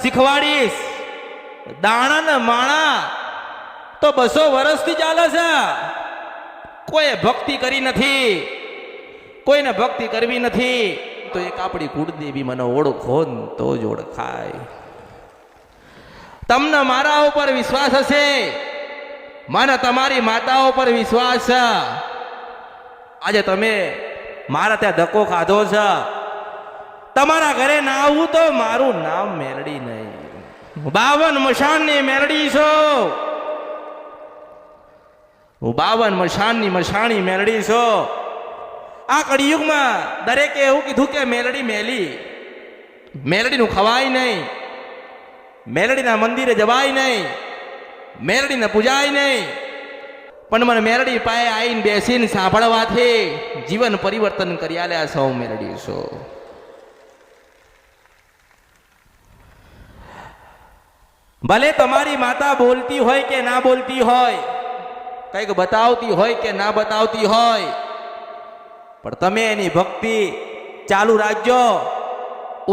શીખવાડીશ. દાણા ને માણા તો 200 વર્ષથી ચાલે છે. કોઈ ભક્તિ કરી નથી, કોઈને ભક્તિ કરવી નથી. તો એક આપણી કુળદેવી મને ઓળખો ને તો જ ઓળખાય. તમને મારા ઉપર વિશ્વાસ હશે, મને તમારી માતાઓ પર વિશ્વાસ છે. આજે તમે મારા ત્યાં ધક્કો ખાધો છે. તમારા ઘરે ના આવું તો મારું નામ મેલડી નહીં. 52 મશાનની મેલડી છું. હું 52 મશાનની મશાણી મેલડી છું. આ કળિયુગમાં દરેકે એવું કીધું કે મેલડી મેલી, મેલડીનું ખવાય નહીં, મેલડીના મંદિરે જવાય નહીં, મેલડીને પૂજાય નહીં. પણ મને મેલડી પાસે આવીને બેસીને સાંભળવાથી જીવન પરિવર્તન કરી આલ્યા છો. મેલડી છો. ભલે તમારી માતા બોલતી હોય કે ના બોલતી હોય, કંઈક બતાવતી હોય કે ના બતાવતી હોય, પણ તમે એની ભક્તિ ચાલુ રાખજો,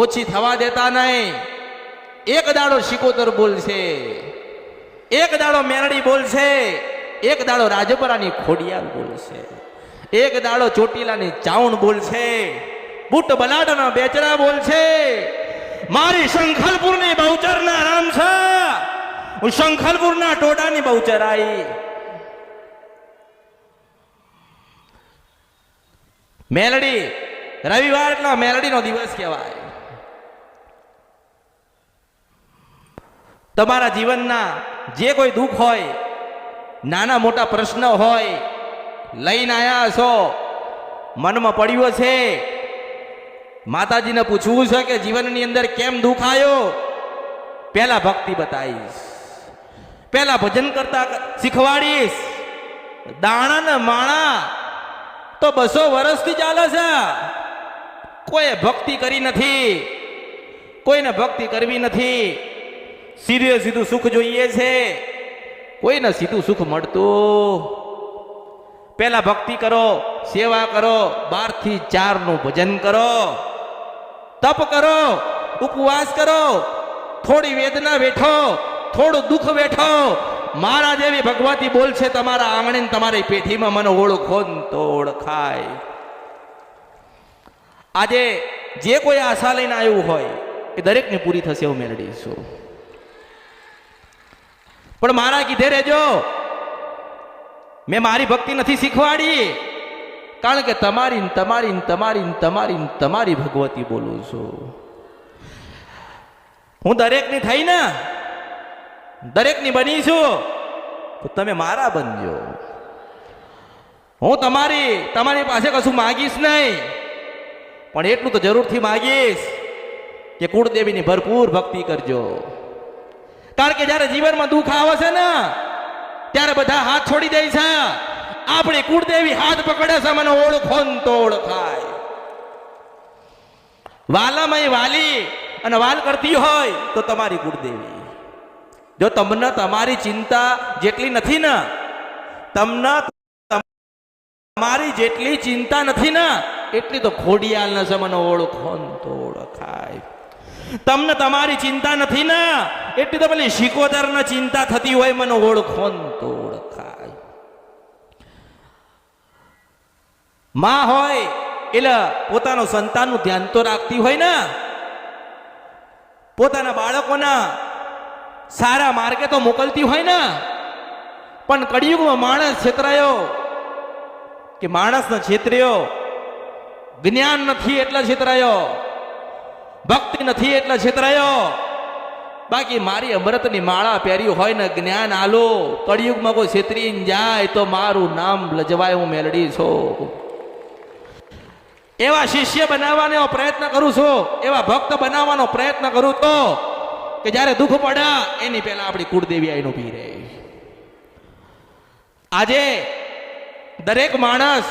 ઓછી થવા દેતા નહીં. એક દાડો શિકોતર બોલશે, એક દાડો મેલડી બોલશે, એક દાડો રાજપરાની ખોડિયાલ બોલશે, એક દાડો ચોટીલાની ચાવણ બોલશે, બુટ બલાડના બેચરા બોલશે. મારી શંખલપુરની બહુચરના રામ છે. હું શંખલપુરના ટોડાની બહુચરાઈ. મેલડી રવિવાર એટલે મેલડીનો દિવસ કહેવાય. તમારા જીવનના જે કોઈ દુઃખ હોય, નાના મોટા પ્રશ્ન હોય, લઈને આવ્યા છો, મનમાં પડ્યું છે, માતાજીને પૂછવું છે કે જીવનની અંદર કેમ દુઃખ આવ્યો, પહેલા ભક્તિ બતાવીશ, પહેલા ભજન કરતા શીખવાડીશ. દાણા ને માણા તો 200 વર્ષથી ચાલે છે. કોઈ ભક્તિ કરી નથી, કોઈને ભક્તિ કરવી નથી. સીધે સીધું સુખ જોઈએ છે, કોઈને સીધું સુખ મળતું. પહેલા ભક્તિ કરો, સેવા કરો, 12 થી 4 નું ભજન કરો, તપ કરો, ઉપવાસ કરો, થોડી વેદના વેઠો, થોડું દુઃખ વેઠો. મારા જેવી ભગવતી બોલ છે તમારા આંગણે, તમારી પેઢીમાં મને ઓળખો ને તો ઓળખાય. આજે જે કોઈ આશા લઈને આવ્યું હોય એ દરેકને પૂરી થશે એવું મેલડી છું. પણ મારા કીધે રહેજો, મેં મારી ભક્તિ નથી શીખવાડી, કારણ કે તમારી તમારી તમારી તમારી તમારી ભગવતી બોલું છું. હું દરેકની થઈ ને, દરેકની બની છું, તો તમે મારા બનજો. હું તમારી પાસે કશું માગીશ નહીં, પણ એટલું તો જરૂરથી માગીશ કે કુળદેવીની ભરપૂર ભક્તિ કરજો. કારણ કે જ્યારે જીવનમાં દુઃખ આવે છે ને, ત્યારે બધા હાથ છોડી દે છે. આપણી કુળદેવી હાથ પકડે છે, મને ઓળખો ને તો ઓળખાય. વાલામાં વાલી અને વાલ કરતી હોય તો તમારી કુળદેવી. જો તમને તમારી ચિંતા જેટલી નથી ને, તમને તમારી જેટલી ચિંતા નથી ને, એટલી તો ખોડિયાલ ને મને ઓળખો ને તો ઓળખાય. તમને તમારી ચિંતા નથી ને, એટલી તો પેલી શિકોતર ને ચિંતા થતી હોય, મને ઓળખો ને તો ઓળખાય. માં હોય એટલે પોતાનું સંતાનનું ધ્યાન તો રાખતી હોય ને, પોતાના બાળકોના સારા માર્ગે તો મોકલતી હોય ને. પણ કળિયુગમાં માણસ છેતરાયો કે માણસને છેતર્યો. જ્ઞાન નથી એટલે છેતરાયો, ભક્તિ નથી એટલે છેતરાયો. બાકી મારી અમૃતની માળા પહેરી હોય ને, જ્ઞાન આલો, કળિયુગમાં કોઈ છેતરીને જાય તો મારું નામ લજવાય, હું મેલડી છું. એવા શિષ્ય બનાવવાનો પ્રયત્ન કરું છું, એવા ભક્ત બનાવવાનો પ્રયત્ન કરું તો કે જ્યારે દુઃખ પડે એની પહેલા આપણી કુળદેવી આવીને ઊભી રહે. આજે દરેક માણસ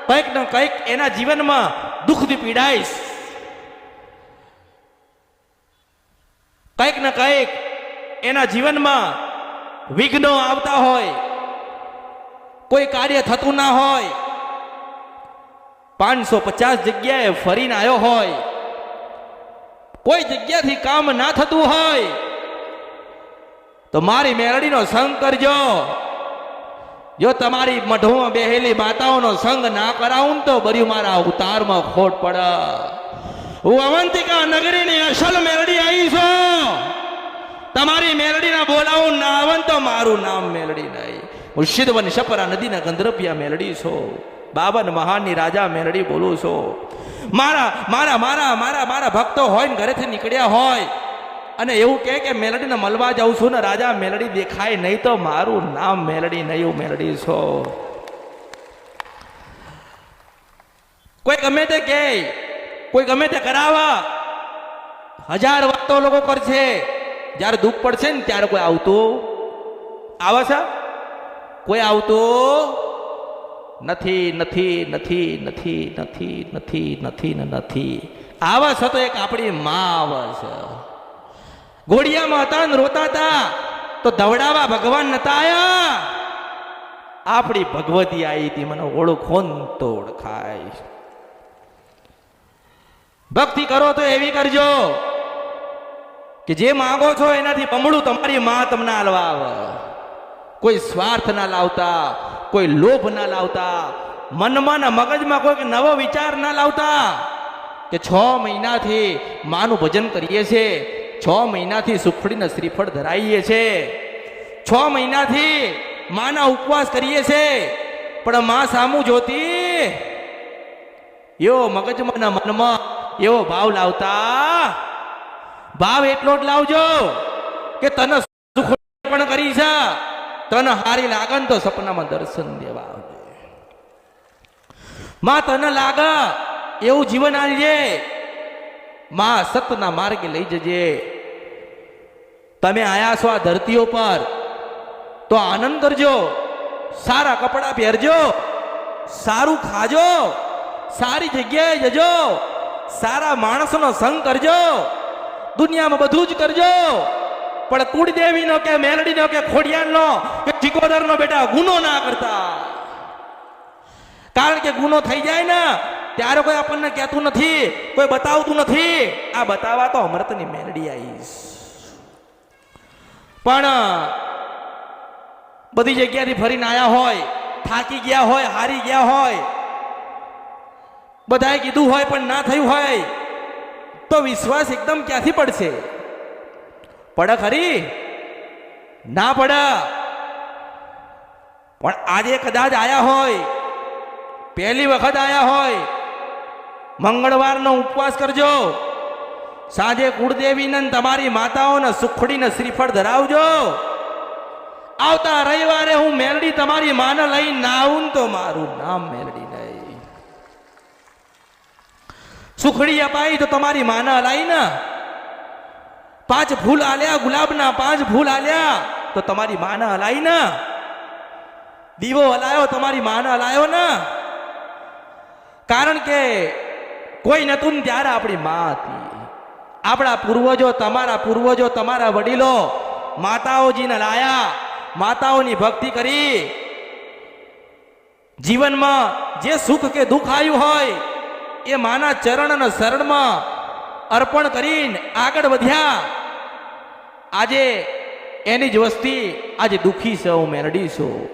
કંઈક ને કંઈક એના જીવનમાં દુઃખથી પીડાઈશ, કંઈક ને કંઈક એના જીવનમાં વિઘ્નો આવતા હોય, કોઈ કાર્ય થતું ના હોય, 550 જગ્યાએ ફરીને આવ્યો હોય, કોઈ જગ્યાથી કામ ના થતું હોય તો મારી મેલડીનો સંગ કરજો. જો તમારી મઢોમાં બેહેલી માતાઓનો સંગ ના કરાવું તો બર્યું મારા અવતારમાં ખોટ પડે. હું અવંતિકા નગરીની અસલ મેલડી આવી છું. તમારી મેલડીના બોલાવું ના આવન તો મારું નામ મેલડી નહીં. હું સિદ્ધવન શપરા નદીના ગંધર્પિયા મેલડી છું. બાવન મહાનની રાજા મેલડી બોલું છું. મારા મારા મારા મારા મારા ભક્તો હોય ને ઘરેથી નીકળ્યા હોય અને એવું કે મેલડીને મળવા જાઉં છું ને રાજા મેલડી દેખાય નહીં તો મારું નામ મેલડી નહીં, હું મેલડી છું. કોઈ ગમે તે કે, કોઈ ગમે તે કરાવા, 1000 વાતો લોકો કરશે. જ્યારે દુઃખ પડશે ને ત્યારે કોઈ આવતું આવે છે? કોઈ આવતું નથી નથી નથી નથી નથી નથી નથી ને નથી. આવે છે તો એક આપણી માં આવે છે. ઘોડિયામાં હતા ને રોતા હતા તો ધવડાવા ભગવાન નતા આયા. આપણી ભગવતી આવી હતી, મને ઓળખો ને તો ઓળખાય. ભક્તિ કરો તો એવી કરજો કે જે માંગો છો એનાથી બમણું તમારી માં તમને આલવા આવે. કોઈ સ્વાર્થ ના લાવતા, કોઈ લોભ ના લાવતા, મનમાં ને મગજમાં કોઈ નવો વિચાર ના લાવતા. કે 6 મહિનાથી માનું ભજન કરીએ છીએ, 6 મહિનાથી સુખડીને શ્રીફળ ધરાઈએ છે, 6 મહિનાથી માના ઉપવાસ કરીએ છે, પણ માં સામું જોતી એવો મગજમાં ના મનમાં એવો ભાવ લાવતા. ભાવ એટલો જ લાવજો કે તને સુખડી પણ કરી છે, તને હારી લાગે તો સપનામાં દર્શન દેવા આવજે. માં તને લાગે એવું જીવન આલજે. માં સતના માર્ગે લઈ જજે. તમે આયા છો આ ધરતીઓ પર તો આનંદ કરજો, સારા કપડા પહેરજો, સારું ખાજો, સારી જગ્યાએ જજો, સારા માણસોનો સંગ કરજો. દુનિયામાં બધું જ કરજો, પણ કુળદેવીનો કે મેલડીનો કે ખોડિયારનો કે ચિકોદરનો બેટા ગુનો ના કરતા. કારણ કે ગુનો થઈ જાય ને ત્યારે કોઈ આપણને કહેતું નથી, કોઈ બતાવતું નથી. આ બતાવવા તો અમૃતની મેલડી આવીશ. પણ બધી જગ્યાથી ફરીને આયા હોય, થાકી ગયા હોય, હારી ગયા હોય, બધાએ કીધું હોય પણ ના થયું હોય તો વિશ્વાસ એકદમ ક્યાંથી પડશે? પડે ખરી? ના પડે. પણ આજે કદાચ આયા હોય, પહેલી વખત આયા હોય, મંગળવારનો ઉપવાસ કરજો. સાંજે કુળદેવીને તમારી માતાઓને સુખડીને શ્રીફળ ધરાવજો. આવતા રવિવારે હું મેલડી તમારી માને લઈને ના આવું તો મારું નામ મેલડી નહીં. સુખડી અપાઈ તો તમારી માને હલાઈ ને. 5 ફૂલ આલ્યા ગુલાબના, 5 ફૂલ આલ્યા તો તમારી માને હલાઈ ને. દીવો હલાયો તમારી માને હલાયો ને. કારણ કે કોઈ નતું ને ત્યારે આપણી માં હતી. આપણા પૂર્વજો, તમારા પૂર્વજો, તમારા વડીલો માતાઓજીને લાયા, માતાઓની ભક્તિ કરી. જીવનમાં જે સુખ કે દુઃખ આવ્યું હોય એ માના ચરણ અને શરણમાં અર્પણ કરીને આગળ વધ્યા. આજે એની જ વસ્તી આજે દુઃખી છે. હું મેલડી છું.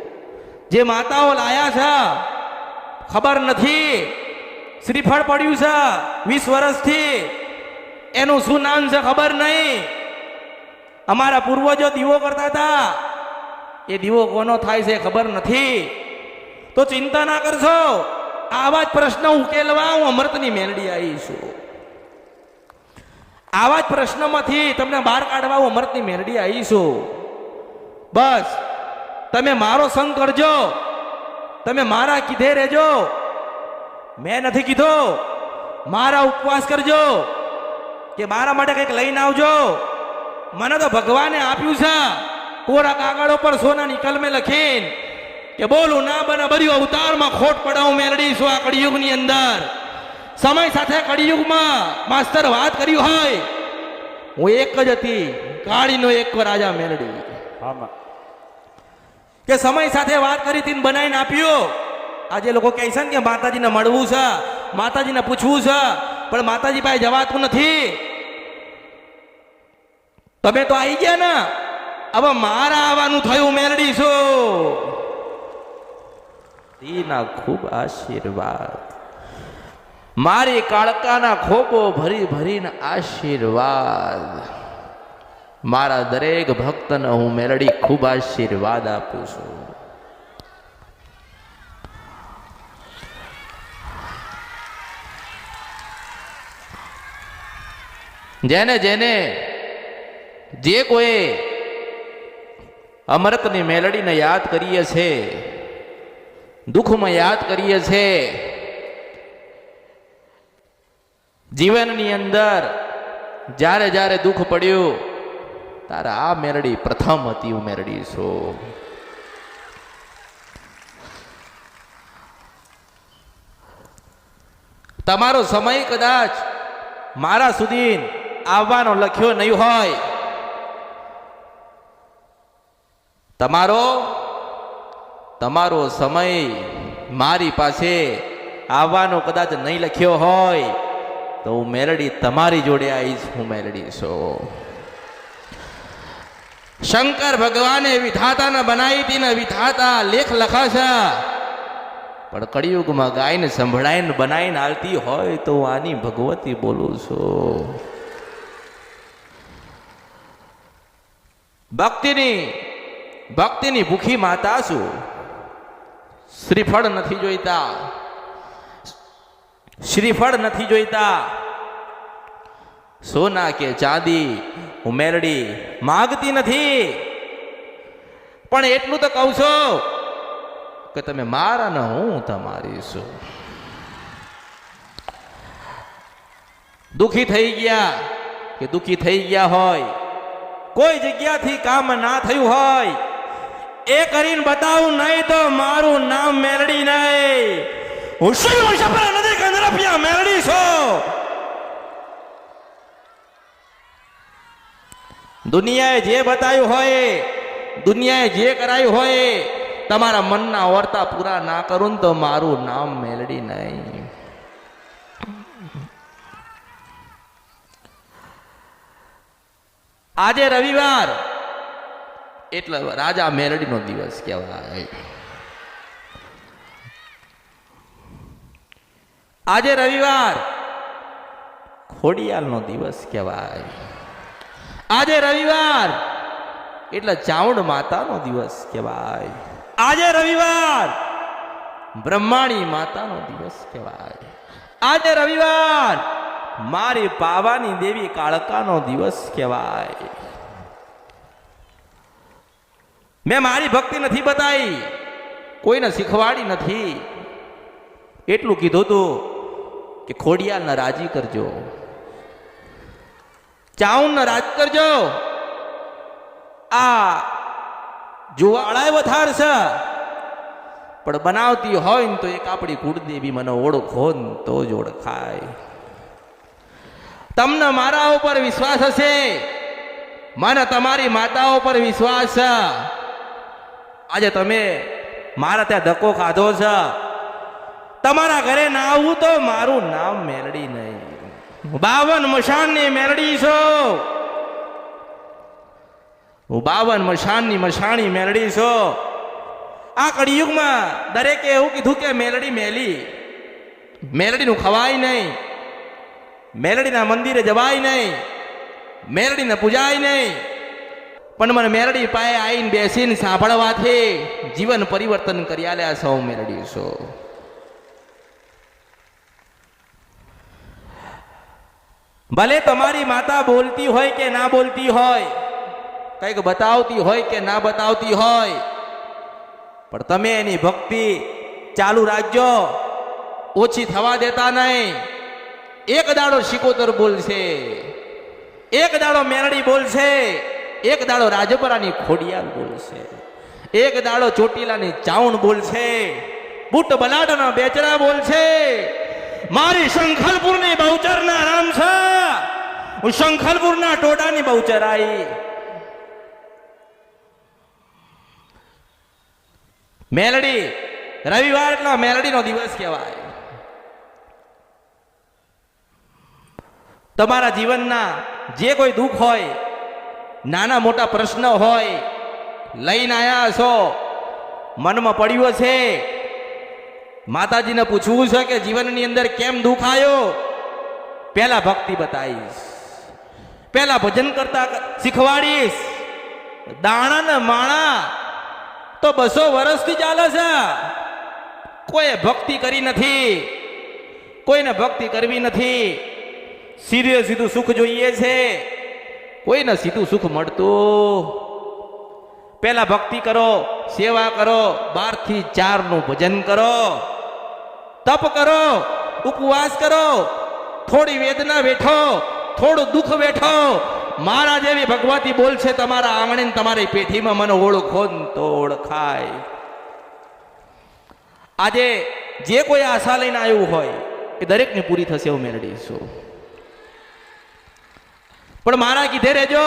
જે માતાઓ લાયા છે ખબર નથી, શ્રીફળ પડ્યું છે 20 વર્ષથી, એનું શું નામ છે ખબર નહીં. અમારા પૂર્વજો દીવો કરતા હતા, એ દીવો કોનો થાય છે ખબર નથી. તો ચિંતા ના કરશો. આવા જ પ્રશ્ન ઉકેલવા હું અમૃતની મેલડી આવી છું. આવા જ પ્રશ્નમાંથી તમને બહાર કાઢવા હું અમૃતની મેલડી આવી છું. બસ તમે મારો સંગ કરજો, તમે મારા કીધે રહેજો. મેં નથી કીધો મારા ઉપવાસ કરજો કે મારા માટે કંઈક લઈને આવજો. મને તો ભગવાને આપ્યું છે કોરા કાગળો પર સોનાની કલમે લખીને કે બોલું ના બને બર્યું અવતારમાં ખોટ પડાવું મેલડી છું. આ કળિયુગની અંદર સમય સાથે કળિયુગમાં માસ્તર વાત કર્યું હોય, હું એક જ હતી, કાળીનો એક રાજા મેલડી. કે સમય સાથે વાત કરી હતી બનાવીને આપ્યો. આજે લોકો કહે છે ને કે માતાજીને મળવું છે, માતાજીને પૂછવું છે, પણ માતાજી પાસે જવાતું નથી. તમે તો આવી ગયા ને, હવે મારા આવવાનું થયું મેલડી શું? એના ખૂબ આશીર્વાદ, મારી કાળકાના ખોબો ભરી ભરીને આશીર્વાદ. મારા દરેક ભક્તને હું મેલડી ખૂબ આશીર્વાદ આપું છું. જેને જેને જે કોઈ અમૃતની મેલડીને યાદ કરીએ છે, દુઃખમાં યાદ કરીએ છે, જીવનની અંદર જ્યારે જ્યારે દુઃખ પડ્યું તારે આ મેલડી પ્રથમ હતી. હું મેલડી છું. તમારો સમય કદાચ મારા સુધી આવવાનો લખ્યો નહીં હોય, તમારો સમય મારી પાસે આવવાનો કદાચ નહીં લખ્યો હોય તો હું મેલડી તમારી જોડે આવીશ. હું મેલડી છું. શંકર ભગવાને વિધાતાને બનાવી હતી ને વિધાતા લેખ લખાશે, પણ કળિયુગમાં ગાયને સંભળાઈને બનાવીને આવતી હોય તો હું આની ભગવતી બોલું છું. ભક્તિની ભૂખી માતા છું. શ્રીફળ નથી જોઈતા, શ્રીફળ નથી જોઈતા, સોના કે ચાંદી હું મેલડી માગતી નથી. પણ એટલું તો કહું છું કે તમે મારા ને હું તમારી છું. દુખી થઈ ગયા કે દુખી થઈ ગયા હોય, કોઈ જગ્યાથી કામ ના થયું હોય, એ કરીને બતાવું નહીં તો મારું નામ મેલડી નહીં. હું નથી કંદરપિયા મેલડી છું. દુનિયાએ જે બતાવ્યું હોય, દુનિયાએ જે કરાયું હોય, તમારા મનના વર્તા પૂરા ના કરું ને તો મારું નામ મેલડી નહીં. આજે રવિવાર એટલે રાજા મેલડીનો દિવસ કહેવાય. આજે રવિવાર ખોડિયાલનો દિવસ કહેવાય. આજે રવિવાર એટલે ચાઉંડ માતાનો દિવસ કહેવાય. આજે રવિવાર બ્રહ્માણી માતાનો દિવસ કહેવાય. આજે રવિવાર મારી પાવાની દેવી કાળકાનો દિવસ કહેવાય. મેં મારી ભક્તિ નથી બતાવી, કોઈને શીખવાડી નથી. એટલું કીધું તું કે ખોડિયાલને રાજી કરજો, ચાઉંડને રાજી કરજો. આ જુવાળાએ વધારશે, પણ બનાવતી હોય ને તો એક આપણી કુળદેવી મને ઓળખો ને તો જ ઓળખાય. તમને મારા ઉપર વિશ્વાસ હશે, મને તમારી માતા ઉપર વિશ્વાસ છે. આજે તમે મારા ત્યાં ધક્કો ખાધો છે, તમારા ઘરે ના આવું તો મારું નામ મેલડી નહીં. 52 મશાનની મેલડી છું. હું 52 મશાનની મશાણી મેલડી છું. આ કળિયુગમાં દરેકે એવું કીધું કે મેલડી મેલી, મેલડીનું ખવાય નહીં, મેલડીના મંદિરે જવાય નહીં, મેલડીને પૂજાય નહીં. પણ મને મેલડી પાસે આવીને બેસીને સાંભળવાથી જીવન પરિવર્તન કરી આલ્યા સૌ મેલડી છું. ભલે તમારી માતા બોલતી હોય કે ના બોલતી હોય, કંઈક બતાવતી હોય કે ના બતાવતી હોય, પણ તમે એની ભક્તિ ચાલુ રાખજો, ઓછી થવા દેતા નહીં. એક દાડો શિકોતર બોલશે, એક દાડો મેલડી બોલશે, એક દાડો રાજપરાની ખોડિયાલ બોલશે, એક દાડો ચોટીલાની ચાઉંડ બોલશે, બુટ બલાડના બેચરા બોલશે. મારી શંખલપુરની બહુચરના રામ છે, હું શંખલપુરના ટોડાની બહુચરાઈ. મેલડી રવિવાર એટલે મેલડીનો દિવસ કહેવાય. તમારા જીવનના જે કોઈ દુઃખ હોય, નાના મોટા પ્રશ્ન હોય, લઈને આયા છો, મનમાં પડ્યો છે, માતાજીને પૂછવું છે કે જીવનની અંદર કેમ દુઃખ આવ્યો, પહેલા ભક્તિ બતાવીશ, પહેલા ભજન કરતા શીખવાડીશ. દાણા ને માણા તો 200 વર્ષથી ચાલે છે, કોઈ ભક્તિ કરી નથી, કોઈને ભક્તિ કરવી નથી. સીધું સુખ જોઈએ છે, કોઈને સીધું સુખ મળતું. પહેલા ભક્તિ કરો, સેવા કરો, 12 થી 4 નું ભજન કરો, તપ કરો, ઉપવાસ કરો, થોડી વેદના વેઠો, થોડું દુઃખ વેઠો. મારા જેવી ભગવતી બોલ છે તમારા આંગણે, તમારી પેઢીમાં મને ઓળખો તો ઓળખાય. આજે જે કોઈ આશા લઈને આવ્યું હોય એ દરેકની પૂરી થશે એવું મેળવીશું. પણ મારા કીધે રહેજો,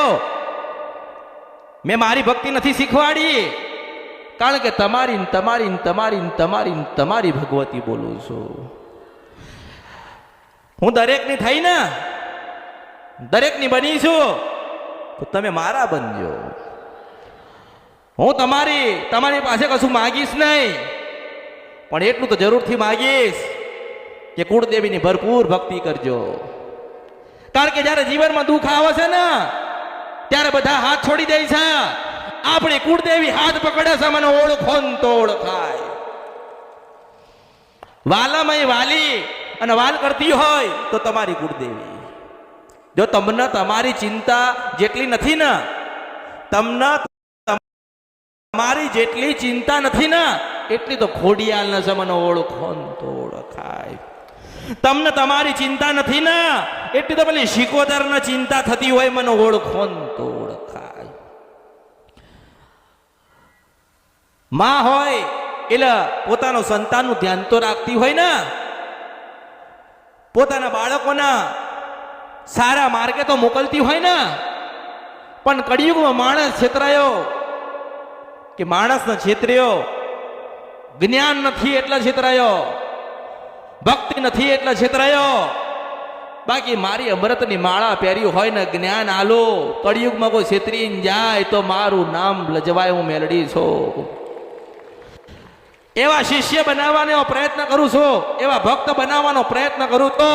મેં મારી ભક્તિ નથી શીખવાડી, કારણ કે તમારી તમારી તમારી તમારી તમારી ભગવતી બોલું છું. હું દરેકની થઈ ને, દરેકની બની છું, તો તમે મારા બનજો. હું તમારી પાસે કશું માગીશ નહીં, પણ એટલું તો જરૂરથી માગીશ કે કુળદેવીની ભરપૂર ભક્તિ કરજો. કારણ કે જ્યારે જીવનમાં દુઃખ આવે છે ને, ત્યારે બધા હાથ છોડી દે છે. આપણી કુળદેવી હાથ પકડે છે, મને ઓળખો તો ઓળખાય. વાલામય વાલી અને વાલ કરતી હોય તો તમારી કુળદેવી. જો તમને તમારી ચિંતા જેટલી નથી ને, તમને તમારી જેટલી ચિંતા નથી ને, એટલી તો ખોડિયાલ ને મને ઓળખો તો ઓળખાય. તમને તમારી ચિંતા નથી ને, એટલી તો પેલી શિકોતર ને ચિંતા થતી હોય, મને ઓળખો તો ઓળખાય. માં હોય એટલે પોતાનું સંતાનનું ધ્યાન તો રાખતી હોય ને, પોતાના બાળકોના સારા માર્ગે તો મોકલતી હોય ને. પણ કળિયુગમાં માણસ છેતરાયો કે માણસને છેતર્યો. જ્ઞાન નથી એટલે છેતરાયો, ભક્તિ નથી એટલે છેતરાયો. બાકી મારી અમૃતની માળા પહેરી હોય ને, જ્ઞાન આલો, કળિયુગમાં કોઈ છેતરીને જાય તો મારું નામ લજવાય, હું મેલડી છું. એવા શિષ્ય બનાવવાનો પ્રયત્ન કરું છું, એવા ભક્ત બનાવવાનો પ્રયત્ન કરું તો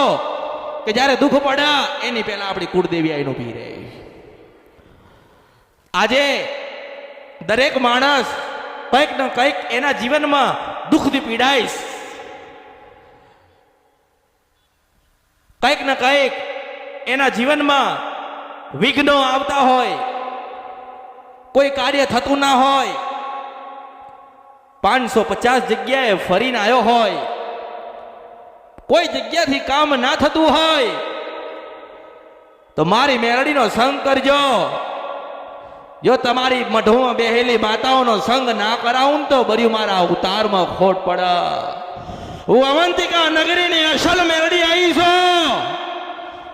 કે જ્યારે દુઃખ પડે એની પહેલા આપણી કુળદેવી આવીને ઊભી રહે. આજે દરેક માણસ કંઈક ને કંઈક એના જીવનમાં દુઃખથી પીડાઈશ, કંઈક ને કંઈક એના જીવનમાં વિઘ્નો આવતા હોય, કોઈ કાર્ય થતું ના હોય, 550 જગ્યાએ ફરીને આવ્યો હોય, કોઈ જગ્યાથી કામ ના થતું હોય, તો મારી મેરડીનો સંગ કરજો. જો તમારી મઢમાં બેહેલી માતાઓનો સંગ ના કરાવું તો બર્યું મારા અવતારમાં ખોટ પડે. હું અવંતિકા નગરીની અસલ મેરડી આવી છું.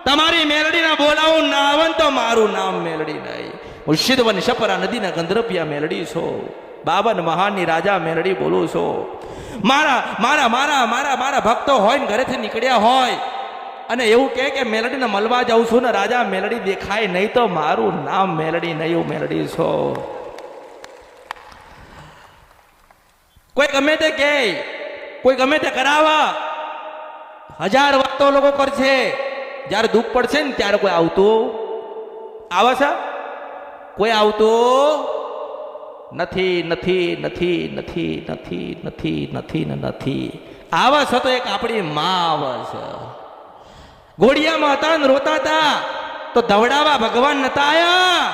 તમારી મેરડીને બોલાવું ના આવન તો મારું નામ મેરડી નહીં. હું સિદ્ધવન શપરા નદીના ગંધર્પિયા મેરડી છું. 52 મહાનની રાજા મેરડી બોલું છું. મારા મારા મારા મારા મારા ભક્તો હોય ને ઘરેથી નીકળ્યા હોય અને એવું કે મેલડીને મળવા જાઉં છું ને, રાજા મેલડી દેખાય નહીં તો મારું નામ મેલડી નહીં, હું મેલડી છું. કોઈ ગમે તે કહે, કોઈ ગમે તે કરાવા, 1000 વાતો લોકો કરશે, જ્યારે દુઃખ પડશે ને ત્યારે કોઈ આવતું આવે છે? કોઈ આવતું નથી, નથી, નથી, નથી, નથી, નથી, નથી ને નથી. આવે છે તો એક આપણી માં આવે છે. ઘોડિયામાં હતા ને રોતા હતા તો ધવડાવા ભગવાન નતા આયા,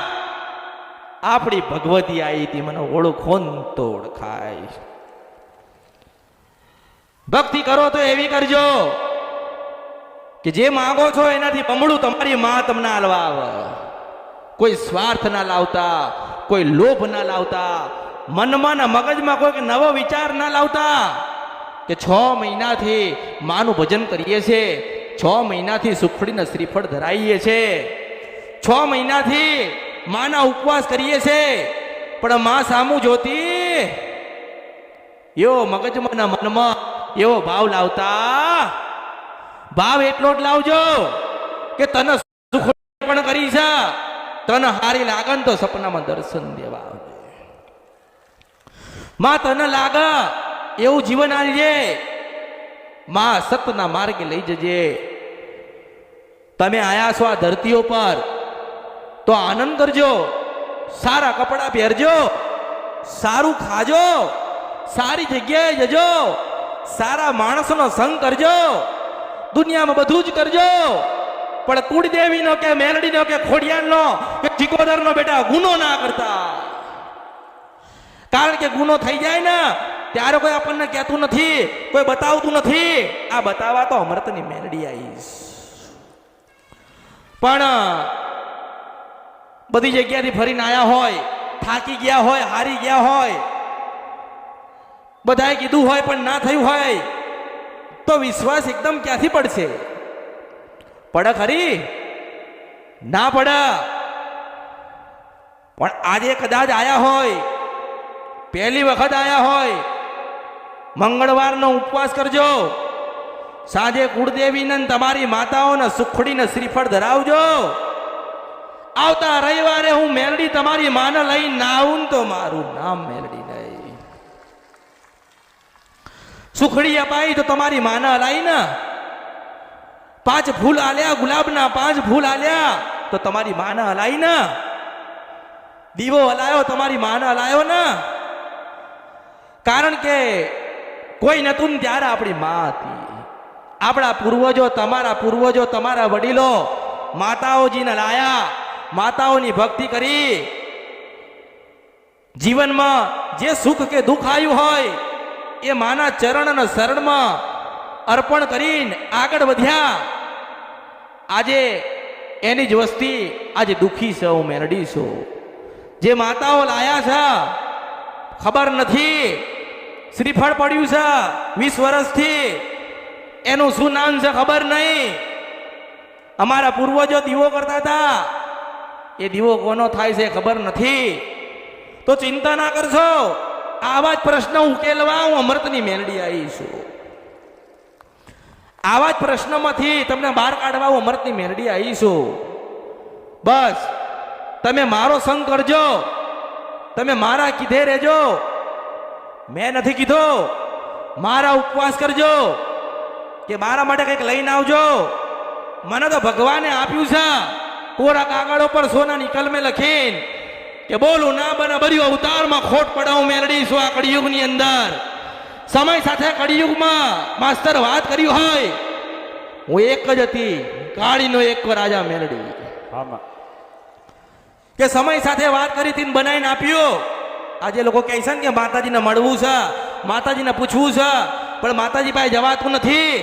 આપણી ભગવતી આવી હતી, મને ઓળખો તો ઓળખાય. ભક્તિ કરો તો એવી કરજો કે જે માંગો છો એનાથી બમણું તમારી માં તમને આલવા આવે. કોઈ સ્વાર્થ ના લાવતા, કોઈ લોભ ના લાવતા, મનમાં ના મગજમાં કોઈ નવો વિચાર ના લાવતા કે 6 મહિનાથી માનું ભજન કરીએ છીએ, 6 મહિનાથી સુખડીના શ્રીફળ ધરાઈએ છે, 6 મહિનાથી માના ઉપવાસ કરીએ છે, પણ માં સામું જોતી એવો મગજમાં ના મનમાં એવો ભાવ લાવતા. ભાવ એટલો જ લાવજો કે તને સુખડી પણ કરી છે, તને હારી લાગે ને તો સપનામાં દર્શન દેવા આવજે. માં તને લાગે એવું જીવન આલજે. માં સતના માર્ગે લઈ જજે. તમે આયા છો આ ધરતીઓ પર તો આનંદ કરજો, સારા કપડા પહેરજો, સારું ખાજો, સારી જગ્યાએ જજો, સારા માણસોનો સંગ કરજો, દુનિયામાં બધું જ કરજો. પણ કુળદેવીનો કે મેલડીનો કે ખોડિયાલનો કે ચિકોદરનો બેટા ગુનો ના કરતા. કારણ કે ગુનો થઈ જાય ને ત્યારે કોઈ આપણને કહેતું નથી, કોઈ બતાવતું નથી. આ બતાવવા તો અમૃતની મેલડી આવીશ. પણ બધી જગ્યાથી ફરીને આયા હોય, થાકી ગયા હોય, હારી ગયા હોય, બધાએ કીધું હોય પણ ના થયું હોય તો વિશ્વાસ એકદમ ક્યાંથી પડશે? પડે ખરી? ના પડે. પણ આજે કદાચ આયા હોય, પહેલી વખત આયા હોય, મંગળવારનો ઉપવાસ કરજો. સાંજે કુળદેવીને તમારી માતાઓને સુખડીને શ્રીફળ ધરાવજો. આવતા રવિવારે હું મેલડી તમારી માને લઈને ના આવું તો મારું નામ મેલડી નહીં. સુખડી અપાઈ તો તમારી માને હલાઈ ને. 5 ફૂલ આલ્યા ગુલાબના, 5 ફૂલ આલ્યા તો તમારી માને હલાઈ ને. દીવો હલાયો તમારી માને હલાયો ને. કારણ કે કોઈ નતું ને ત્યારે આપણી માં હતી. આપણા પૂર્વજો, તમારા પૂર્વજો, તમારા વડીલો માતાઓજીને લાયા, માતાઓની ભક્તિ કરી. જીવનમાં જે સુખ કે દુઃખ આવ્યું હોય એ માના ચરણ અને શરણમાં અર્પણ કરીને આગળ વધ્યા. આજે એની જ વસ્તી આજે દુઃખી છે. હું મેરડી છું. જે માતાઓ લાયા છે ખબર નથી, શ્રીફળ પડ્યું છે 20 વર્ષથી, એનું શું નામ છે ખબર નહીં. અમારા પૂર્વજો દીવો કરતા હતા, એ દીવો કોનો થાય છે ખબર નથી. તો ચિંતા ના કરશો. આવા જ પ્રશ્ન ઉકેલવા હું અમૃતની મેલડી આવી છું. આવા જ પ્રશ્નમાંથી તમને બહાર કાઢવા હું અમૃતની મેલડી આવી છું. બસ તમે મારો સંગ કરજો, તમે મારા કીધે રહેજો. મેં નથી કીધો મારા ઉપવાસ કરજો કે મારા માટે કંઈક લઈને આવજો. મને તો ભગવાને આપ્યું છે કોરા કાગળો પર સોનાની કલમે લખીને કે બોલું ના બને બર્યું અવતારમાં ખોટ પડાવું મેલડી છું. આ કળિયુગની અંદર સમય સાથે કળિયુગમાં માસ્તર વાત કર્યું હોય, હું એક જ હતી, કાળીનો એક રાજા મેલડી. કે સમય સાથે વાત કરી હતી બનાવીને આપ્યો. આજે લોકો કહે છે ને કે માતાજીને મળવું છે, માતાજીને પૂછવું છે, પણ માતાજી પાસે જવાતું નથી.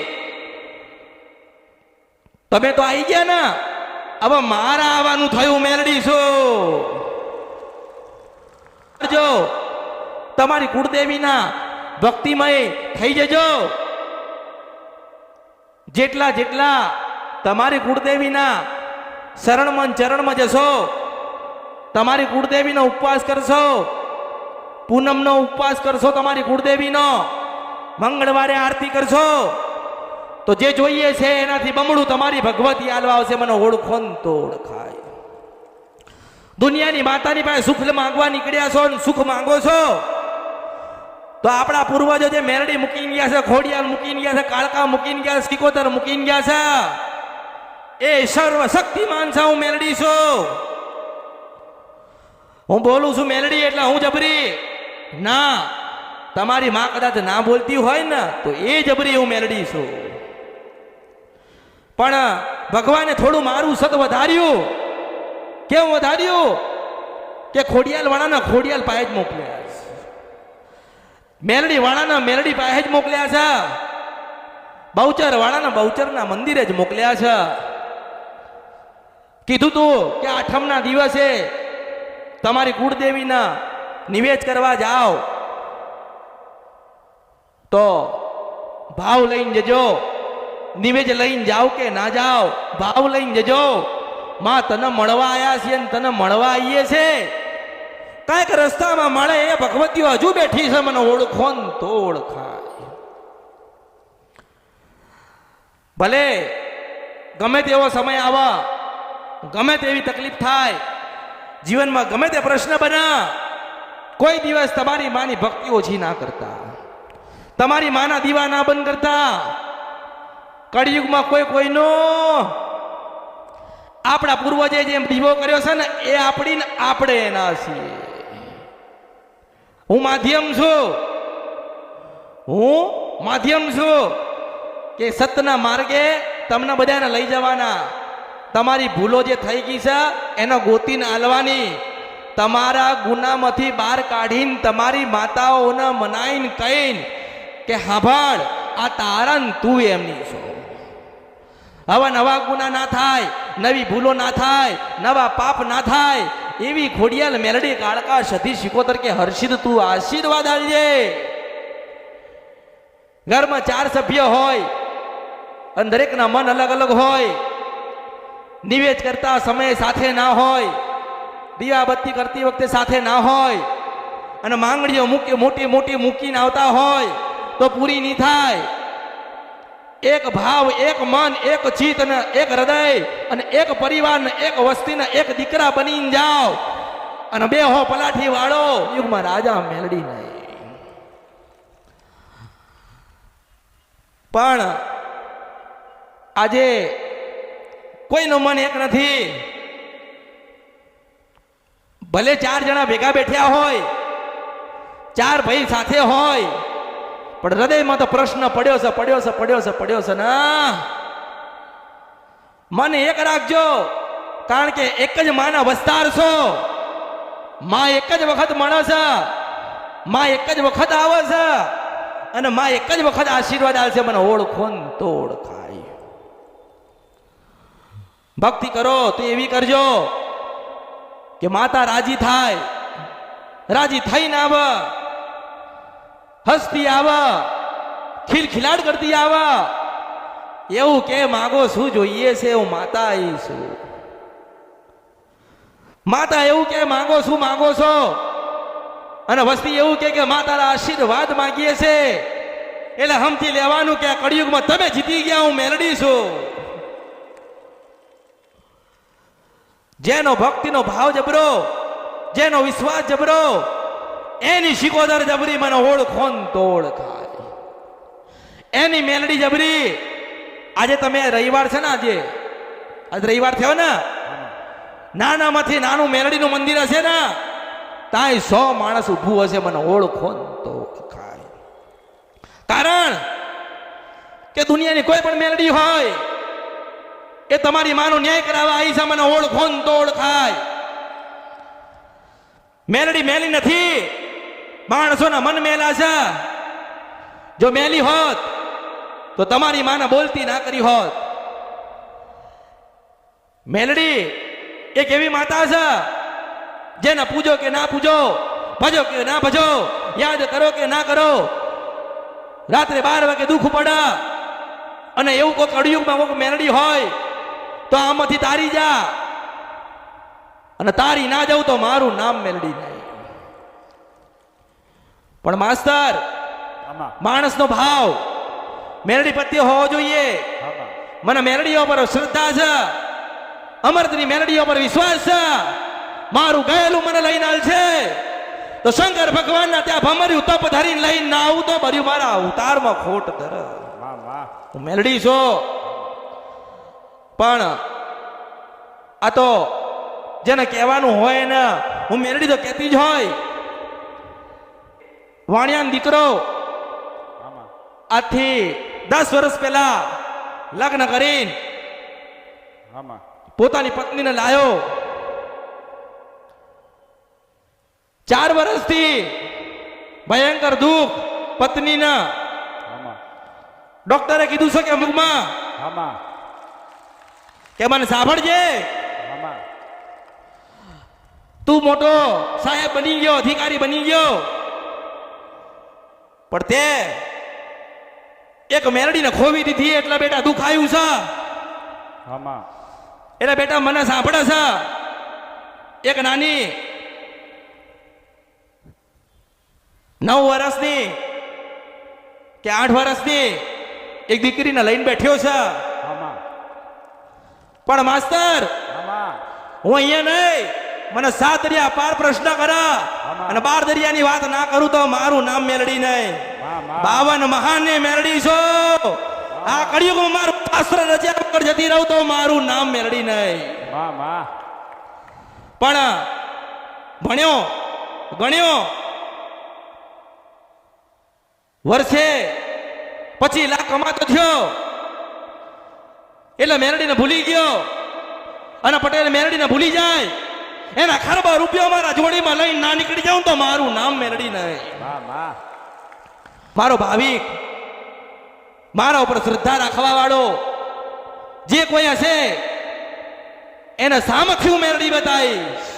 તમે તો આવી ગયા ને, હવે મારા આવવાનું થયું મેલડી છું. જો તમારી કુળદેવીના ભક્તિમય થઈ જજો. જેટલા જેટલા તમારી કુળદેવીના શરણમાં ચરણમાં જશો, તમારી કુળદેવીનો ઉપવાસ કરશો, પૂનમનો ઉપવાસ કરશો, તમારી કુળદેવીનો મંગળવારે આરતી કરશો, તો જે જોઈએ છે એનાથી બમણું તમારી ભગવતી આલવા આવશે. મને ઓળખો ને તો ઓળખાય. દુનિયાની માતાની પાસે સુખ માંગવા નીકળ્યા છો ને સુખ માંગો છો, તો આપણા પૂર્વજો જે મેરડી મૂકીને ગયા છે, ખોડિયાલ મૂકીને ગયા છે, કાળકા મૂકીને ગયા છે, સિકોતર મૂકીને ગયા છે, એ સર્વ શક્તિમાન છે. હું મેરડી છું. હું બોલું છું મેલડી એટલે હું જબરી ના. તમારી માં કદાચ ના બોલતી હોય ને તો એ જબરી હું મેલડી છું. પણ ભગવાને થોડું મારું સત વધાર્યું. કેમ વધાર્યું? કે ખોડિયાલ વાળાના ખોડિયાલ પાસે જ મોકલ્યા છે, મેલડી વાળાના મેલડી પાસે જ મોકલ્યા છે, બહુચર વાળાના બહુચરના મંદિરે જ મોકલ્યા છે. કીધું તું કે આઠમના દિવસે તમારી કુળદેવીના નિવેદ કરવા જાઓ તો ભાવ લઈને જજો. નિવેદ લઈને જાઓ કે ના જાઓ, ભાવ લઈને જજો. માં તને મળવા આવ્યા છીએ ને તને મળવા આવીએ છે. કાંઈક રસ્તામાં મળે એ ભગવતીઓ હજુ બેઠી છે, મને ઓળખો ને તો ઓળખાય. ભલે ગમે તેવો સમય આવે, ગમે તેવી તકલીફ થાય, જીવનમાં ગમે તે પ્રશ્ન બના, કોઈ દિવસ તમારી માની ભક્તિ ઓછી ના કરતા, તમારી માના દીવા ના બંધ કરતા. કળિયુગમાં કોઈ કોઈનો આપણા પૂર્વજે જેમ દીવો કર્યો છે ને એ આપણી ને આપણે એના છીએ. હું માધ્યમ છું કે સતના માર્ગે તમને બધાને લઈ જવાના. તમારી ભૂલો જે થઈ ગઈ છે એનો ગોતીને આલવાની, તમારા ગુનામાંથી બહાર કાઢીને તમારી માતાઓને મનાઈને કહીને કે હાંભળ આ તારા ને તું એમની છો. હવે નવા ગુના ના થાય, નવી ભૂલો ના થાય, નવા પાપ ના થાય, એવી ખોડિયાલ મેલડી કાળકા સતી શિકોતર કે હર્ષિદ તું આશીર્વાદ આલજે. ઘરમાં 4 સભ્ય હોય અને દરેકના મન અલગ અલગ હોય, નિવેદ કરતા સમય સાથે ના હોય, દીવાબત્તી કરતી વખતે સાથે ના હોય, અને માંગણીઓ મોટી મોટી મૂકીને આવતા હોય તો પૂરી નહીં થાય. એક ભાવ, એક મન, એક ચિત્ત અને એક હૃદય અને એક પરિવાર ને એક વસ્તીને એક દીકરા બનીને જાઓ અને 2 હો પલાઠી વાળો. યુગમાં રાજા મેલડી નહીં, પણ આજે કોઈનું મન એક નથી. ભલે 4 જણા ભેગા બેઠ્યા હોય, 4 ભાઈ સાથે હોય, પણ હૃદયમાં તો પ્રશ્ન પડ્યો છે ના. મન એક રાખજો, કારણ કે એક જ માના વસ્તાર છો. માં એક જ વખત મળે છે, માં એક જ વખત આવે છે અને માં એક જ વખત આશીર્વાદ આલશે. મને ઓળખો ને તો ઓળખાય. ભક્તિ કરો તો એવી કરજો કે માતા રાજી થાય, રાજી થઈને આવે, હસતી આવે, ખિલખિલાડ કરતી આવે. એવું કે માગો શું જોઈએ છે, હું માતા આવી છું. માતા એવું કે માગો શું માગો છો, અને વસ્તી એવું કે મા તારા આશીર્વાદ માંગીએ છે. એટલે હમથી લેવાનું કે આ કળિયુગમાં તમે જીતી ગયા, હું મેલડી છું. જેનો ભક્તિનો ભાવ જબરો, જેનો વિશ્વાસ જબરો, એની શિકોદર જબરી. મને ઓળખો ને તો ઓળખાય. એની મેલડી જબરી. આજે તમે રવિવાર છે ને, આજે રવિવાર થયો ને, નાનામાંથી નાનું મેલડીનું મંદિર હશે ને, તાય 100 માણસ ઊભું હશે. મને ઓળખો ને તો ઓળખાય. કારણ કે દુનિયાની કોઈ પણ મેલડી હોય એ તમારી માનો ન્યાય કરાવવા આવી છે. મને ઓળખો ને તો ઓળખાય. મેલડી મેલી નથી, માણસોના મન મેલા છે. જો મેલી હોત તો તમારી માને બોલતી ના કરી હોત. મેલડી એક એવી માતા છે જેને પૂજો કે ના પૂજો, ભજો કે ના ભજો, યાદ કરો કે ના કરો, રાત્રે 12 વાગે દુઃખ પડે અને એવું કોઈ કળિયુગમાં કોઈ મેલડી હોય તો આમાંથી તારી જા, અને તારી ના જાઉં તો મારું નામ મેલડી નહીં. પણ માસ્તર, માણસનો ભાવ મેલડી પ્રત્યે હોવો જોઈએ. મને મેલડીઓ પર શ્રદ્ધા છે, અમરતની મેલડીઓ પર વિશ્વાસ છે. મારું ગયેલું મને લઈને આલ છે તો શંકર ભગવાનના ત્યાં ભમર્યું તપ ધરીને લઈને ના આવું તો ભર્યું મારા અવતારમાં ખોટ ધર. હું મેલડી છું. પણ આ તો જેને કહેવાનું હોય ને, હું મેલડી તો કહેતી જ હોય. વાણિયાનો દીકરો આજથી 10 વર્ષ પહેલા લગ્ન કરીને પોતાની પત્નીને લાયો. 4 વર્ષથી ભયંકર દુઃખ પત્નીના. ડોક્ટરે કીધું છે કે મુખમાં કે મને સાંભળજે, તું મોટો સાહેબ બની ગયો, અધિકારી બની ગયો, પણ તે એક મેલડીને ખોવી દીધી એટલે બેટા દુખાયું છે. એટલે બેટા મને સાંભળે છે. એક નાની 9 વર્ષની કે 8 વર્ષની એક દીકરીને લઈને બેઠ્યો છે. પણ માસ્તર, હું અહીંયા નહીં, મને 7 દરિયા પાર પ્રશ્ન કરા અને 12 દરિયાની વાત ના કરું તો મારું નામ મેલડી નહીં. 52 મહાનની મેલડી છો. આ કળિયુગમાં મારું શાસ્ત્ર રચ્યા વગર જતી રહું તો મારું નામ મેલડી નહીં. પણ ભણ્યો ગણ્યો વર્ષે 25 લાખ કમાતો થયો એટલે મેલડીને ભૂલી ગયો અને પટેલ મેલડીને ભૂલી જાય એના ખરબા રૂપિયા મારા જોડીમાં લઈને ના નીકળી જાઉં તો મારું નામ મેલડી નહીં. મારો ભાવિક મારા ઉપર શ્રદ્ધા રાખવા વાળો જે કોઈ હશે એને સામખ્યું મેલડી બતાવીશ.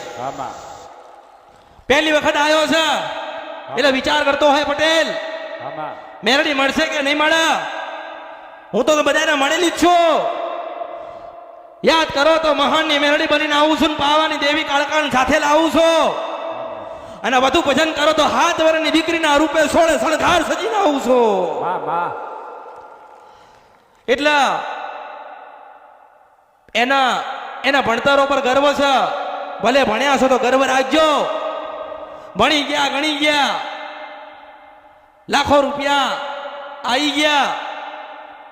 પહેલી વખત આવ્યો છે એટલે વિચાર કરતો હોય પટેલ મેલડી મળશે કે નહીં મળે. હું તો બધાને મળેલી જ છું. યાદ કરો તો મહાનની મેલડી બનીને આવું છું, પાવાની દેવી કાળકાણ સાથે લાવું છું. અને વધુ ભજન કરો તો 7 વર્ષની દીકરીના રૂપે 16 શણગાર સજીને આવું છું. એટલે એના ભણતરો પર ગર્વ છે. ભલે ભણ્યા છો તો ગર્વ રાખજો. ભણી ગયા ગણી ગયા લાખો રૂપિયા આવી ગયા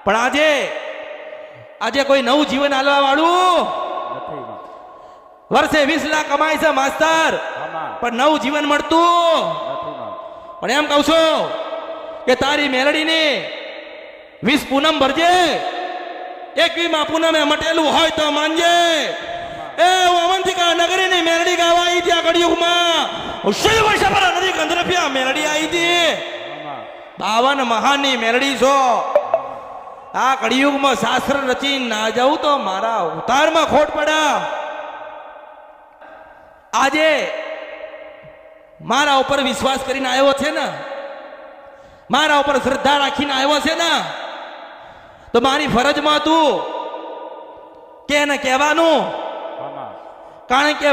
પણ આજે કોઈ નવું જીવન આલવા વાળું વર્ષે 20 લાખ કમાય છે માસ્તર પણ નવું જીવન મળતું. પણ એમ કહું છું કે તારી મેલડીની 20 પૂનમ ભરજે. 21માં પૂનમે મટેલું હોય તો માનજે. એ અવંતિકા નગરીની મેલડી ગાવા આવી ત્યાં કળિયુગમાં શિવ વર્ષ પર નદી ગંધર્વ્યા મેલડી આવી હતી. 52 મહાનની મેલડી છો. આ કળિયુગમાં શાસ્ત્ર રચી ના જાઉં તો મારા અવતારમાં ખોટ પડે. આજે મારા ઉપર વિશ્વાસ કરીને આવ્યો છે ને, મારા ઉપર શ્રદ્ધા રાખીને આવ્યો છે ને, તો મારી ફરજમાં હતું કે એને કહેવાનું. કારણ કે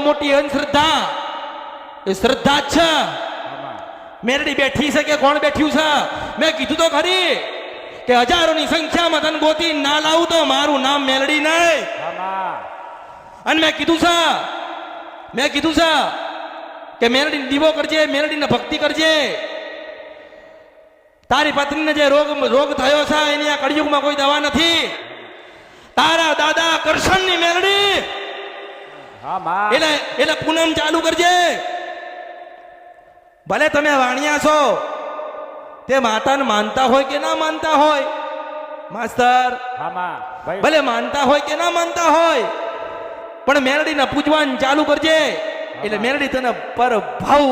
મોટી અંધશ્રદ્ધા એ શ્રદ્ધા જ છે. મેલડી બેઠી છે કે કોણ બેઠ્યું છે? મેં કીધું તો ખરી કે હજારોની સંખ્યામાં તન ગોતી ના લાવું તો મારું નામ મેલડી નહીં. અને મેં કીધું છે કે મેલડીને દીવો કરજે, મેલડીને ભક્તિ કરજે. તારી પત્નીને જે રોગ થયો છે એની આ કળિયુગમાં કોઈ દવા નથી. તારા દાદા કરશનની મેલડી એટલે પૂનમ ચાલુ કરજે. ભલે તમે વાણિયા છો તે માતાને માનતા હોય કે ના માનતા હોય માસ્તર, ભલે માનતા હોય કે ના માનતા હોય પણ મેલડીને પૂજવાનું ચાલુ કરજે. એટલે મેલડી તને પર ભાવ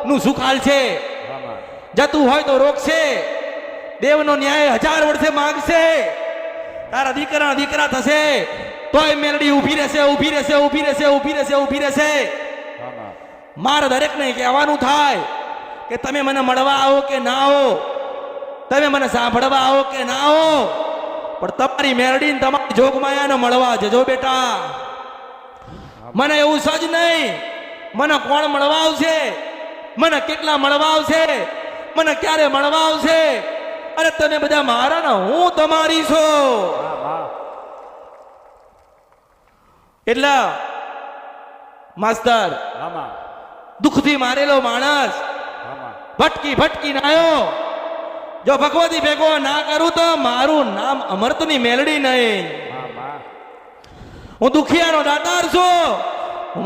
નું સુખાલ છે. જતું હોય તો રોકશે. દેવનો ન્યાય 1000 વર્ષે માગશે. તારા દીકરા થશે તોય મેલડી ઊભી રહેશે. મારે દરેકને કહેવાનું થાય કે તમે મને મળવા આવો કે ના આવો, તમે મને સાંભળવા આવો કે ના આવો, પણ તમારી મેલડીને તમારી જોગમાયાને મળવા જજો બેટા. મને એવું સજ નહીં મને કોણ મળવા આવશે, મને કેટલા મળવા આવશે, મને ક્યારે મળવા આવશે. અરે તમે બધા મારા ને હું તમારી છું. એટલે માસ્તર દુઃખથી મારેલો માણસ ભટકી નાયો. જો ભગવતી ભેગો ના કરું તો મારું નામ અમૃતની મેલડી નહીં. હું દુખિયાનો દાતાર છું,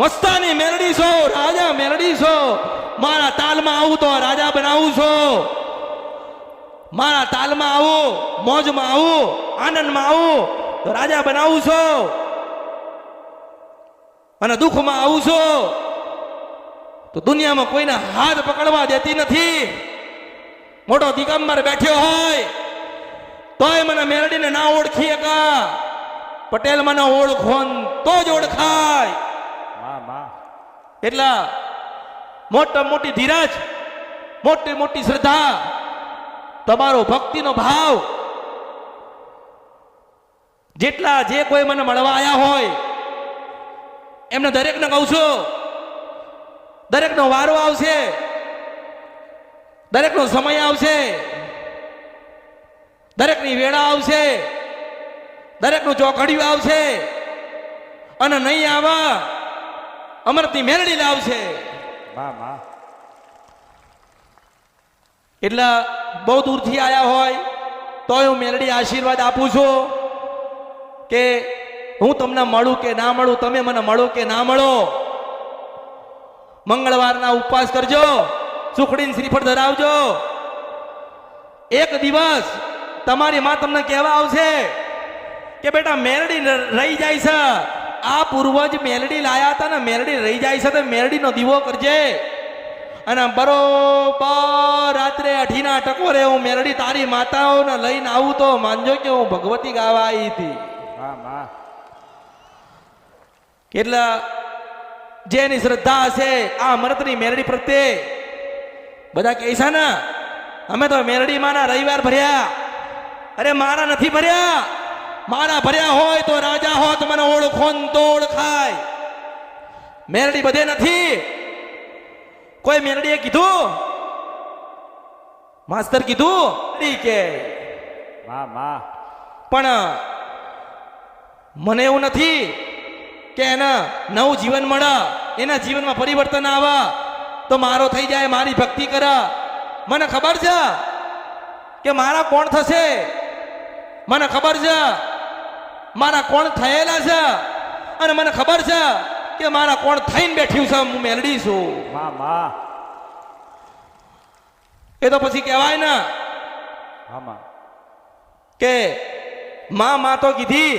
મસ્તાની મેલડી છો, રાજા મેલડી છો. મારા તાલમાં આવું તો રાજા બનાવું છું. મારા તાલમાં આવું, મોજમાં આવું, આનંદમાં આવું તો રાજા બનાવું છું. અને દુઃખમાં આવું છું તો દુનિયામાં કોઈને હાથ પકડવા દેતી નથી. મોટો દિગંબર બેઠ્યો હોય તોય મને મેલડીને ના ઓળખી એકા. પટેલ મને ઓળખો તો જ ઓળખાય. એટલે મોટી ધીરજ, મોટી શ્રદ્ધા, તમારો ભક્તિનો ભાવ, જેટલા જે કોઈ મને મળવા આવ્યા હોય એમને દરેકને કહું છું, દરેકનો વારો આવશે, દરેકનો સમય આવશે, દરેકની વેળા આવશે, દરેકનું ચોઘડિયું આવશે. અને નહીં આવા અમૃતની મેલડી લાવશે. વાહ વાહ. એટલે બહુ દૂરથી આયા હોય તો હું મેલડી આશીર્વાદ આપું છું કે હું તમને મળું કે ના મળું, તમે મને મળો કે ના મળો, મંગળવારના ઉપવાસ કરજો, સુખડીને શ્રીફળ ધરાવજો. એક દિવસ તમારી માં તમને કહેવા આવશે કે બેટા મેલડી રહી જાય છે, આ પૂર્વજ મેલડી લાયા હતા ને મેલડી રહી જાય છે તો મેલડીનો દીવો કરજે. અને બરોબર રાત્રે 8ના ટકોરે હું મેલડી તારી માતાઓને લઈને આવું તો માનજો કે હું ભગવતી ગાવા આવી હતી. વાહ વાહ. એટલે જેની શ્રદ્ધા હશે આ અમૃતની મેલડી પ્રત્યે, બધા કહે છે ને અમે તો મેલડી માના રવિવાર ભર્યા. અરે મારા નથી ભર્યા, મારા ભર્યા હોય તો રાજા હોત મને ઓળખો ને તો ઓળખાય. મેલડી બધે નથી. કોઈ મેલડીએ કીધું, માસ્તર કીધું કે વાહ વાહ. પણ મને એવું નથી કે એને નવું જીવન મળે, એના જીવનમાં પરિવર્તન આવે તો મારો થઈ જાય, મારી ભક્તિ કરે. મને ખબર છે કે મારા કોણ થશે, મને ખબર છે મારા કોણ થયેલા છે, અને મને ખબર છે કે મારા કોણ થઈને બેઠ્યું છે. હું મેલડી છું. વાહ વાહ. એ તો પછી કહેવાય ને આમાં કે માં તો કીધી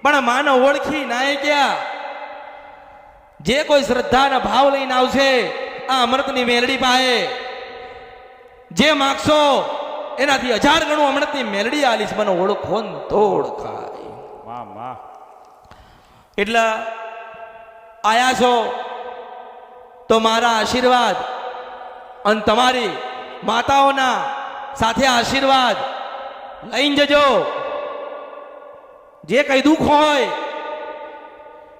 પણ માને ઓળખી નાય ક્યાં. જે કોઈ શ્રદ્ધાના ભાવ લઈને આવશે આ અમૃતની મેલડી પાસે, જે માગશો એનાથી 1000 ગણું અમૃતની મેલડી આલીશ. મને ઓળખો ને તો ઓળખાય. વાહ વાહ. એટલે આયા છો તો મારા આશીર્વાદ અને તમારી માતાઓના સાથે આશીર્વાદ લઈને જજો. જે કઈ દુઃખ હોય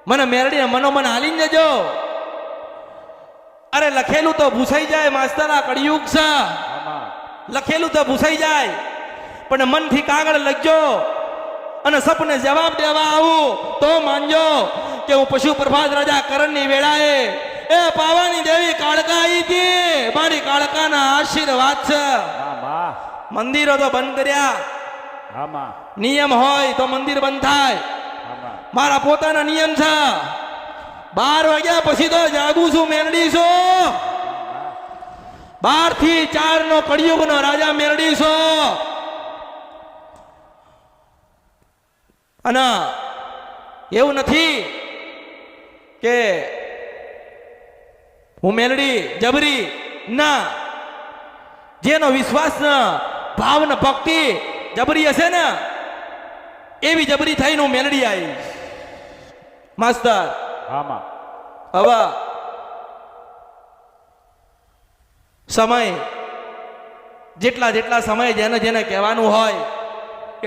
મને મેરડીને મનોમન હાલીને જજો. અરે લખેલું તો ભૂસાઈ જાય માસ્તર, આ કળિયુગ છે. આમાં લખેલું તો ભૂસાઈ જાય પણ મનથી કાગળ લખજો અને સપને જવાબ દેવા આવું તો માનજો કે હું પશુ પ્રભાત રાજા કરણની વેળાએ એ પાવાની દેવી કાળકા આવી હતી. મારી કાળકાના આશીર્વાદ છે. વાહ વાહ. મંદિરો તો બંધ કર્યા, આમાં નિયમ હોય તો મંદિર બંધ થાય. આમાં મારા પોતાના નિયમ છે. 12 વાગ્યા પછી તો જાગું છું, મેલડી છું. 12 થી 4 નો કળિયુગનો રાજા મેલડી છું. અને એવું નથી કે હું મેલડી જબરી ના. જેનો વિશ્વાસ ને ભાવ ને ભક્તિ જબરી હશે ને એવી જબરી થઈને હું મેલડી આવીશ. માસ્તર આમાં હવે સમય જેટલા જેટલા સમય જેને જેને કહેવાનું હોય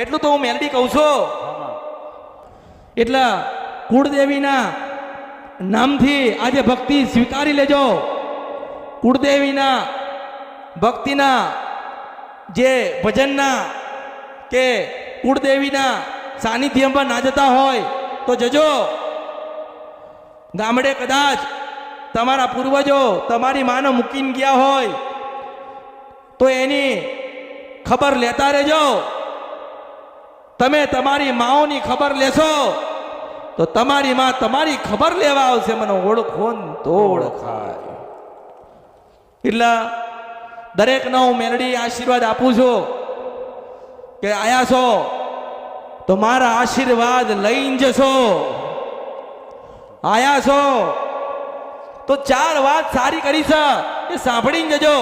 એટલું તો હું મેલડી કહું છું. આમાં એટલે કુળદેવીના નામથી આજે ભક્તિ સ્વીકારી લેજો. કુળદેવીના ભક્તિના જે ભજનના કે કુળદેવીના સાનિધ્યમાં ના જતા હોય તો જજો. ગામડે કદાચ તમારા પૂર્વજો તમારી માને મૂકીને ગયા હોય તો એની ખબર લેતા રહેજો. તમે તમારી માઓની ખબર લેશો તો તમારી માં તમારી ખબર લેવા આવશે. મને ઓળખો ને તો ઓળખાય. એટલે દરેકનો હું મેલડી આશીર્વાદ આપું છું કે આયા છો તો મારા આશીર્વાદ લઈને જશો. આયા છો તો 4 વાત સારી કરી છે એ સાંભળીને જજો.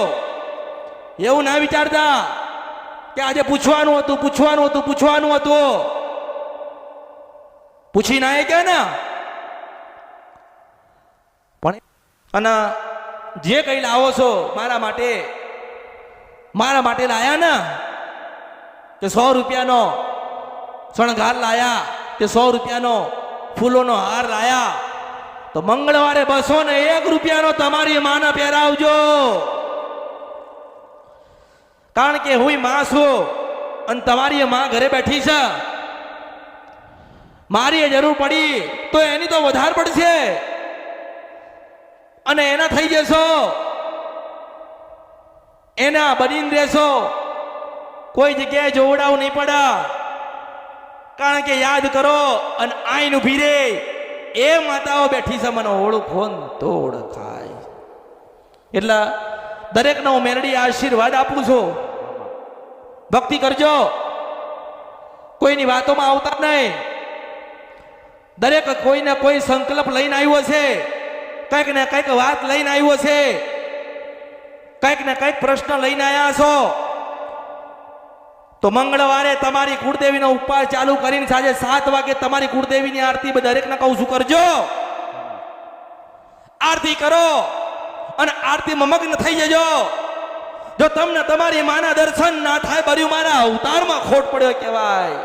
એવું ના વિચારતા કે આજે પૂછવાનું હતું પૂછી ના કે ને. પણ અને જે કઈ લાવો છો મારા માટે લાયા ને કે 100 રૂપિયાનો શણગાર લાયા, કે 100 રૂપિયાનો ફૂલોનો હાર લાયા તો મંગળવારે 201 રૂપિયાનો તમારી માને પહેરાવજો. કારણ કે હું માં છું અને તમારી માં ઘરે બેઠી છે. મારી જરૂર પડી તો એની તો વધારે પડશે. અને એના થઈ જશો, એના બનીને રહેશો, કોઈ જગ્યાએ જોવડાવ નહીં પડા. કારણ કે યાદ કરો અને આઈન ઉભી રે એ માતાઓ બેઠી છે, મને ઓળખો ને તો ઓળખાય. એટલે દરેકનો હું મેરડી આશીર્વાદ આપું છું. ભક્તિ કરજો, કોઈની વાતોમાં આવતા નહીં. દરેક કોઈને કોઈ સંકલ્પ લઈને આવ્યો છે, કંઈક ને કંઈક વાત લઈને આવ્યો છે, કંઈક ને કંઈક પ્રશ્ન લઈને આવ્યા છો. તો મંગળવારે તમારી કુળદેવીનો ઉપવાસ ચાલુ કરીને સાંજે 7 વાગે તમારી કુળદેવીની આરતી દરેકને કહું છું કરજો. આરતી કરો અને આરતીમાં મગ્ન થઈ જજો. જો તમને તમારી માના દર્શન ના થાય, બર્યું મારા અવતારમાં ખોટ પડ્યો કહેવાય.